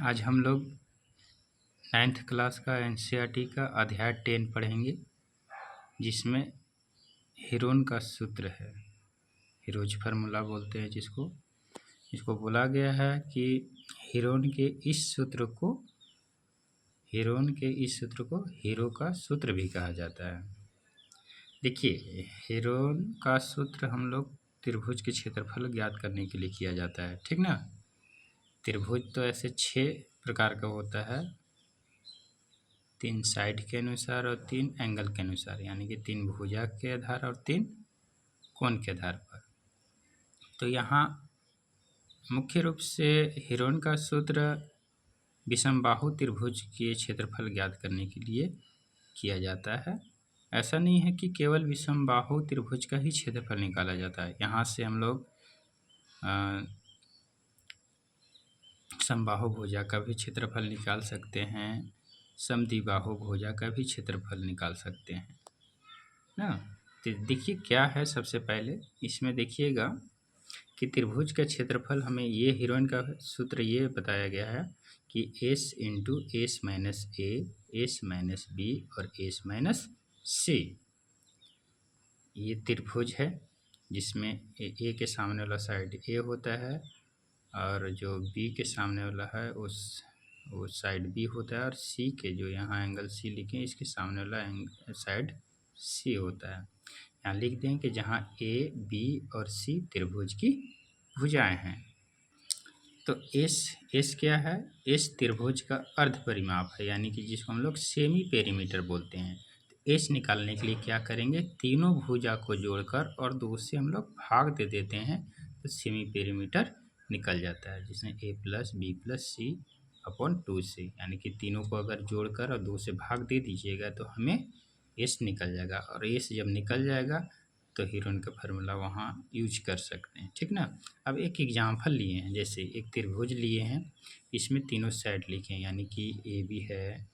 आज हम लोग 9th क्लास का एनसीईआरटी का अध्याय 10 पढ़ेंगे, जिसमें हीरोन का सूत्र है। हीरोज फार्मूला बोलते हैं इसको बोला गया है कि हीरोन के इस सूत्र को हीरो का सूत्र भी कहा जाता है। देखिए, हीरोन का सूत्र हम लोग त्रिभुज के क्षेत्रफल ज्ञात करने के लिए किया जाता है, ठीक ना। त्रिभुज तो ऐसे 6 प्रकार का होता है, 3 साइड के अनुसार और 3 एंगल के अनुसार, यानी कि 3 भुजा के आधार और 3 कोण के आधार पर। तो यहाँ मुख्य रूप से हीरोन का सूत्र विषमबाहु त्रिभुज के क्षेत्रफल ज्ञात करने के लिए किया जाता है। ऐसा नहीं है कि केवल विषमबाहु त्रिभुज का ही क्षेत्रफल निकाला जाता है। यहाँ से हम लोग समबाहु भुजा का भी क्षेत्रफल निकाल सकते हैं, समद्विबाहु भुजा का भी क्षेत्रफल निकाल सकते हैं ना। तो देखिए क्या है, सबसे पहले इसमें देखिएगा कि त्रिभुज का क्षेत्रफल हमें ये हीरोइन का सूत्र ये बताया गया है कि s into s minus a, s minus B और एस माइनस सी। ये त्रिभुज है जिसमें ए के सामने वाला साइड ए होता है और जो बी के सामने वाला है वो साइड बी होता है, और सी के जो यहाँ एंगल सी लिखे हैं इसके सामने वाला साइड सी होता है। यहाँ लिख दें कि जहाँ ए बी और सी त्रिभुज की भुजाएं हैं। तो एस क्या है? एस त्रिभुज का अर्ध परिमाप है, यानी कि जिसको हम लोग सेमी पेरीमीटर बोलते हैं। तो एस निकालने के लिए क्या करेंगे, तीनों भुजा को जोड़कर और 2 से हम लोग भाग दे देते हैं, तो सेमी पेरीमीटर निकल जाता है, जिसमें ए प्लस बी प्लस सी अपॉन 2 से, यानी कि तीनों को अगर जोड़कर और 2 से भाग दे दीजिएगा तो हमें एस निकल जाएगा। और एस जब निकल जाएगा तो हीरोइन का फार्मूला वहाँ यूज कर सकते हैं, ठीक ना। अब एक एग्जाम्पल लिए हैं, जैसे एक त्रिभुज लिए हैं, इसमें तीनों साइड लिखे हैं, यानी कि ए बी है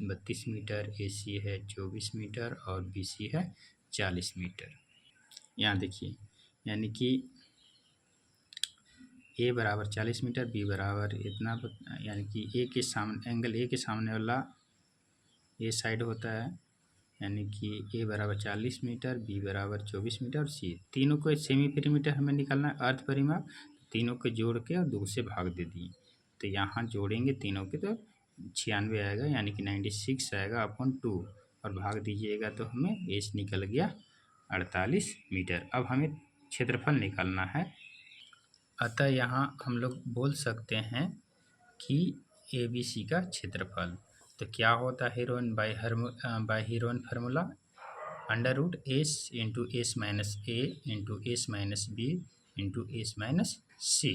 32 मीटर, ए सी है 24 मीटर और बी सी है 40 मीटर। यहाँ देखिए, यानी कि ए बराबर 40 मीटर, बी बराबर इतना, यानी कि ए के सामने एंगल ए के सामने वाला ए साइड होता है, यानी कि ए बराबर 40 मीटर, बी बराबर 24 मीटर और सी, तीनों को सेमी पेरीमीटर हमें निकालना है, अर्ध परिमाप। तीनों को जोड़ के और 2 से भाग दे दिए, तो यहाँ जोड़ेंगे तीनों के तो 96 आएगा, यानी कि 96 आएगा अपॉन 2, और भाग दीजिएगा तो हमें एस निकल गया 48 मीटर। अब हमें क्षेत्रफल निकालना है, अतः यहाँ हम लोग बोल सकते हैं कि ए बी सी का क्षेत्रफल तो क्या होता है, by Heron formula under root s into s minus a into s minus b into s minus c.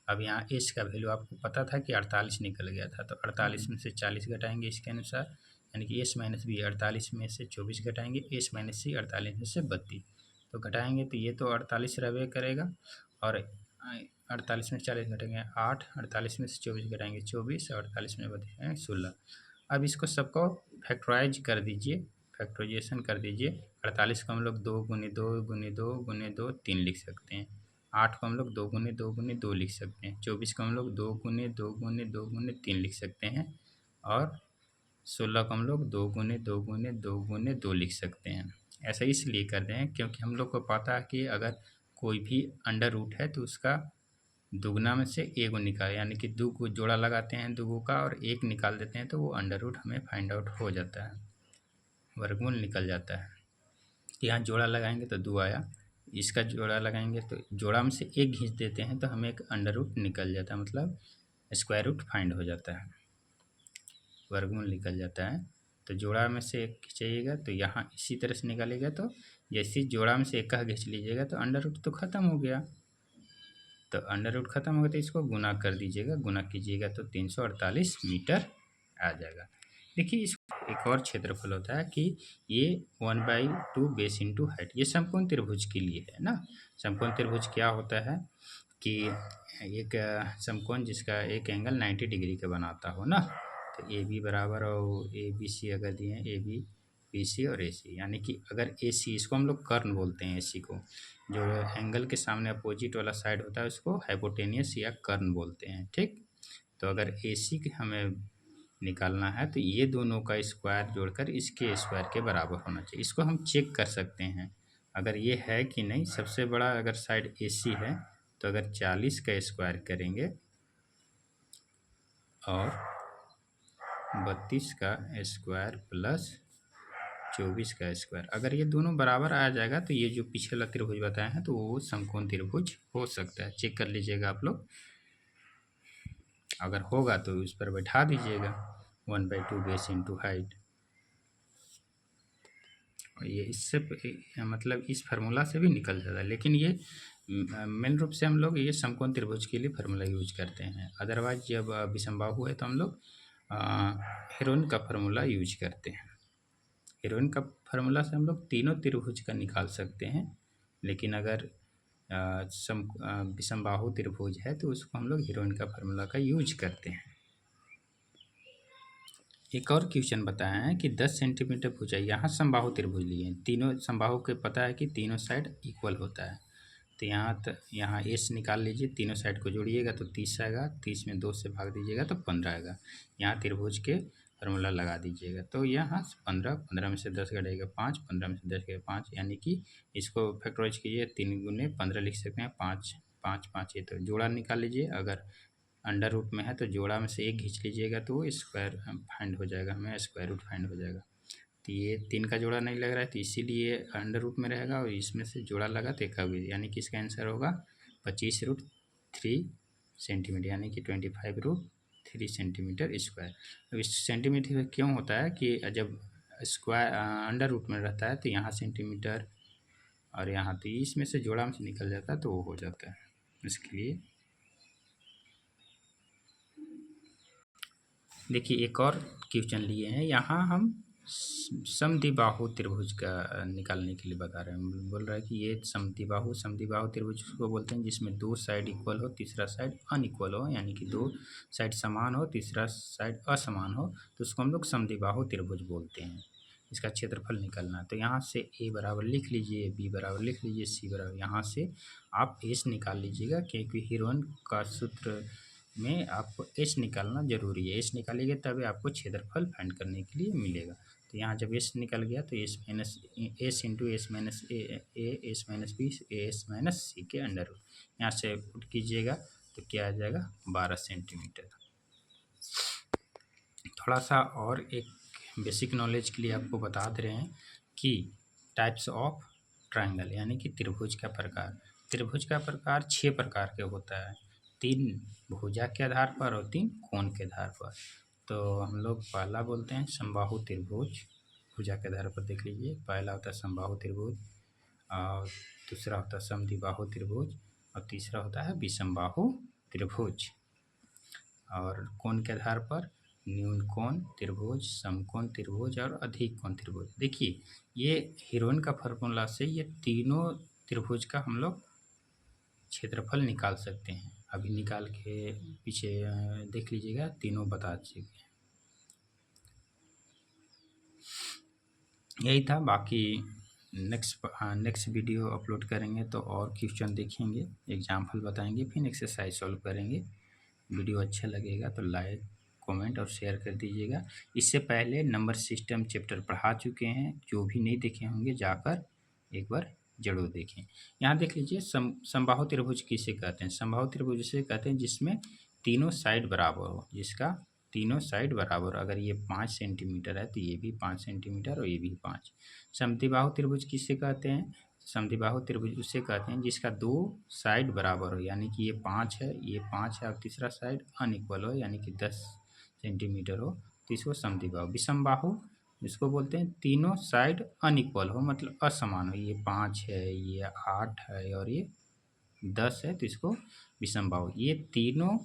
अब यहाँ एस का वैल्यू आपको पता था कि 48 निकल गया था, तो 48 में से 40 घटाएंगे इसके अनुसार, यानी कि एस माइनस बी 48 में से 24 घटाएंगे, एस माइनस सी 48 में से 32, तो घटाएंगे तो ये तो 48 रहे करेगा, और 48 में 40 घटेंगे 8, 48 में से 24 घटाएंगे 24, 48 में बचेंगे 16। अब इसको सबको फैक्टराइज कर दीजिए, फैक्टराइजेशन कर दीजिए। 48 को हम लोग 2 गुने 2 गुने 2 गुने 2 3 लिख सकते हैं, 8 को हम लोग 2 गुने 2 गुने 2 लिख सकते हैं, 24 को हम लोग 2 गुने 2 गुने 2 गुने 3 लिख सकते हैं, और 16 को हम लोग 2 गुने 2 गुने 2 गुने 2 लिख सकते हैं। ऐसा इसलिए करते हैं क्योंकि हम लोग को पता है कि अगर कोई भी अंडर रूट है तो उसका दुगना में से एक निकाल, यानी कि 2 को जोड़ा लगाते हैं दुगों का और 1 निकाल देते हैं, तो वो अंडर रूट हमें फाइंड आउट हो जाता है, वर्गमूल निकल जाता है। यहाँ जोड़ा लगाएंगे तो 2 आया, इसका जोड़ा लगाएंगे तो जोड़ा में से 1 खींच देते हैं तो हमें एक अंडर रूट निकल जाता है, मतलब स्क्वायर रूट फाइंड हो जाता है, वर्गमूल निकल जाता है। तो जोड़ा में से 1 खींचिएगा तो यहाँ इसी तरह से निकालेगा, तो जैसे जोड़ा में से 1 का खींच लीजिएगा तो अंडर रूट तो ख़त्म हो गया, तो अंडर रूट खत्म हो गया तो इसको गुना कर दीजिएगा, गुना कीजिएगा तो 348 मीटर आ जाएगा। देखिए इसको एक और क्षेत्रफल होता है कि ये 1/2 बेस इंटू हाइट, ये समकोण त्रिभुज के लिए है ना। समकोण त्रिभुज क्या होता है कि एक समकोण जिसका एक एंगल 90 डिग्री का बनाता हो ना, तो ए बी बराबर और ए बी सी अगर दिए हैं, ए बी बी सी और ए सी, यानी कि अगर ए सी, इसको हम लोग कर्ण बोलते हैं, ए सी को, जो एंगल के सामने अपोजिट वाला साइड होता है उसको हाइपोटेनियस या कर्ण बोलते हैं, ठीक। तो अगर AC हमें निकालना है तो ये दोनों का स्क्वायर जोड़कर इसके स्क्वायर के बराबर होना चाहिए। इसको हम चेक कर सकते हैं अगर ये है कि नहीं। सबसे बड़ा अगर साइड AC है तो अगर 40 का स्क्वायर करेंगे और 32 का स्क्वायर प्लस 24 का स्क्वायर, अगर ये दोनों बराबर आ जाएगा तो ये जो पीछे वाला त्रिभुज बताए हैं तो वो समकोण त्रिभुज हो सकता है। चेक कर लीजिएगा आप लोग, अगर होगा तो उस पर बैठा दीजिएगा 1/2 बेस इंटू हाइट। ये इससे मतलब इस फार्मूला से भी निकल जाता है, लेकिन ये मेन रूप से हम लोग ये समकोण त्रिभुज के लिए फार्मूला यूज करते हैं। अदरवाइज जब विषमबाहु है तो हम लोग हेरोइन का फार्मूला यूज करते हैं। हेरोइन का फार्मूला से हम लोग तीनों त्रिभुज का निकाल सकते हैं, लेकिन अगर विषमबाहु त्रिभुज है तो उसको हम लोग हेरोइन का फार्मूला का यूज करते हैं। एक और क्वेश्चन बताया है कि 10 सेंटीमीटर भुजा, यहाँ समबाहु त्रिभुज लिए हैं, तीनों समबाहु के पता है कि तीनों साइड इक्वल होता है। तो यहाँ एस निकाल लीजिए, तीनों साइड को जोड़िएगा तो 30 आएगा, 30 में 2 से भाग दीजिएगा तो 15 आएगा। यहाँ त्रिभुज के फार्मूला लगा दीजिएगा तो यहाँ 15 में से 10 घटेगा 5, 15 में से 10 घटेगा 5, यानी कि इसको फैक्टराइज कीजिए, 3 गुने 15 लिख सकते हैं, 5 5 5, ये तो जोड़ा निकाल लीजिए। अगर अंडर रूट में है तो जोड़ा में से एक खींच लीजिएगा तो स्क्वायर फाइंड हो जाएगा, हमें स्क्वायर रूट फाइंड हो जाएगा। तो ये 3 का जोड़ा नहीं लग रहा है तो इसीलिए अंडर रूट में रहेगा, और इसमें से जोड़ा लगा तो एक का भी, यानी कि इसका आंसर होगा 25√3 सेंटीमीटर, यानी कि 25√3 सेंटीमीटर स्क्वायर। अब इस सेंटीमीटर क्यों होता है कि जब स्क्वायर अंडर रूट में रहता है तो यहाँ सेंटीमीटर और यहाँ, तो इसमें से जोड़ा में से निकल जाता है तो वो हो जाता है, इसके लिए। देखिए एक और क्वेश्चन लिए हैं, यहाँ हम समद्विबाहु त्रिभुज का निकालने के लिए बता रहे हैं। बोल रहा है कि ये समद्विबाहु त्रिभुज उसको बोलते हैं जिसमें 2 साइड इक्वल हो, तीसरा साइड अनइक्वल हो, यानी कि 2 साइड समान हो, तीसरा साइड असमान हो, तो उसको हम लोग समद्विबाहु त्रिभुज बोलते हैं। इसका क्षेत्रफल निकालना है तो यहाँ से A बराबर लिख लीजिए, B बराबर लिख लीजिए, C बराबर, यहाँ से आप S निकाल लीजिएगा, क्योंकि हेरोइन का सूत्र में आपको एस निकालना जरूरी है। एस निकालिएगा तभी आपको क्षेत्रफल फाइंड करने के लिए मिलेगा। तो यहाँ जब एस निकल गया तो s minus s into s minus a s minus b s minus c के अंडर रूट, यहाँ से पुट कीजिएगा तो क्या आ जाएगा 12 सेंटीमीटर। थोड़ा सा और एक बेसिक नॉलेज के लिए आपको बता दे रहे हैं कि टाइप्स ऑफ ट्रायंगल, यानी कि त्रिभुज का प्रकार। त्रिभुज का प्रकार 6 प्रकार के होता है, 3 भुजा के आधार पर और 3 कोण के आधार पर। तो हम लोग पहला बोलते हैं समबाहु त्रिभुज, भुजा के आधार पर देख लीजिए। पहला होता है समबाहु त्रिभुज, और दूसरा होता है समद्विबाहु त्रिभुज, और तीसरा होता है विषमबाहु त्रिभुज। और कोण के आधार पर न्यून कोण त्रिभुज, समकोण त्रिभुज और अधिक कोण त्रिभुज। देखिए ये हेरोइन का फार्मूला से ये तीनों त्रिभुज का हम लोग क्षेत्रफल निकाल सकते हैं। अभी निकाल के पीछे देख लीजिएगा, तीनों बता चुके हैं। यही था, बाकी नेक्स्ट वीडियो अपलोड करेंगे तो और क्वेश्चन देखेंगे, एग्जाम्पल बताएंगे, फिर एक्सरसाइज सॉल्व करेंगे। वीडियो अच्छा लगेगा तो लाइक कमेंट और शेयर कर दीजिएगा। इससे पहले नंबर सिस्टम चैप्टर पढ़ा चुके हैं, जो भी नहीं देखे होंगे जाकर एक बार जरूर देखें। यहाँ देख लीजिए समबाहु त्रिभुज किसे कहते हैं। समबाहु त्रिभुज जिसे कहते हैं जिसमें तीनों साइड बराबर हो, जिसका तीनों साइड बराबर, अगर ये 5 सेंटीमीटर है तो ये भी 5 सेंटीमीटर और ये भी 5। समद्विबाहु त्रिभुज किसे कहते हैं, समद्विबाहु त्रिभुज उसे कहते हैं जिसका 2 साइड बराबर हो, यानी कि ये 5 है, ये 5 है, और तीसरा साइड अनइक्वल हो, यानी कि 10 सेंटीमीटर हो, तो इसको समद्विबाहु। विषमबाहु इसको बोलते हैं तीनों साइड अनइक्वल हो, मतलब असमान हो, ये 5 है, ये 8 है और ये 10 है, तो इसको विषमबाहु। ये तीनों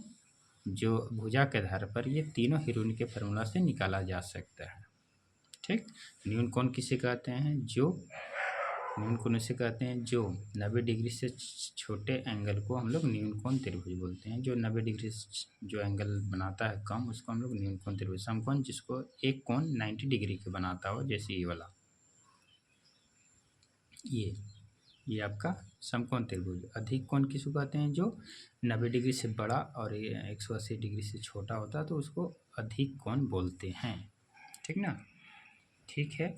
जो भुजा के आधार पर ये तीनों हेरोइन के फार्मूला से निकाला जा सकता है। ठीक, न्यून कोण किसे कहते हैं, न्यून कोण से कहते हैं जो 90 डिग्री से छोटे एंगल को हम लोग न्यून कोण त्रिभुज बोलते हैं। जो 90 डिग्री जो एंगल बनाता है कम, उसको हम लोग न्यून कोण त्रिभुज। समकोण जिसको एक कोण 90 डिग्री के बनाता हो, जैसे ये वाला, ये आपका समकोण त्रिभुज। अधिक कोण किसको कहते हैं? जो 90 डिग्री से बड़ा और 180 डिग्री से छोटा होता है तो उसको अधिक कोण बोलते हैं। ठीक ना? ठीक है।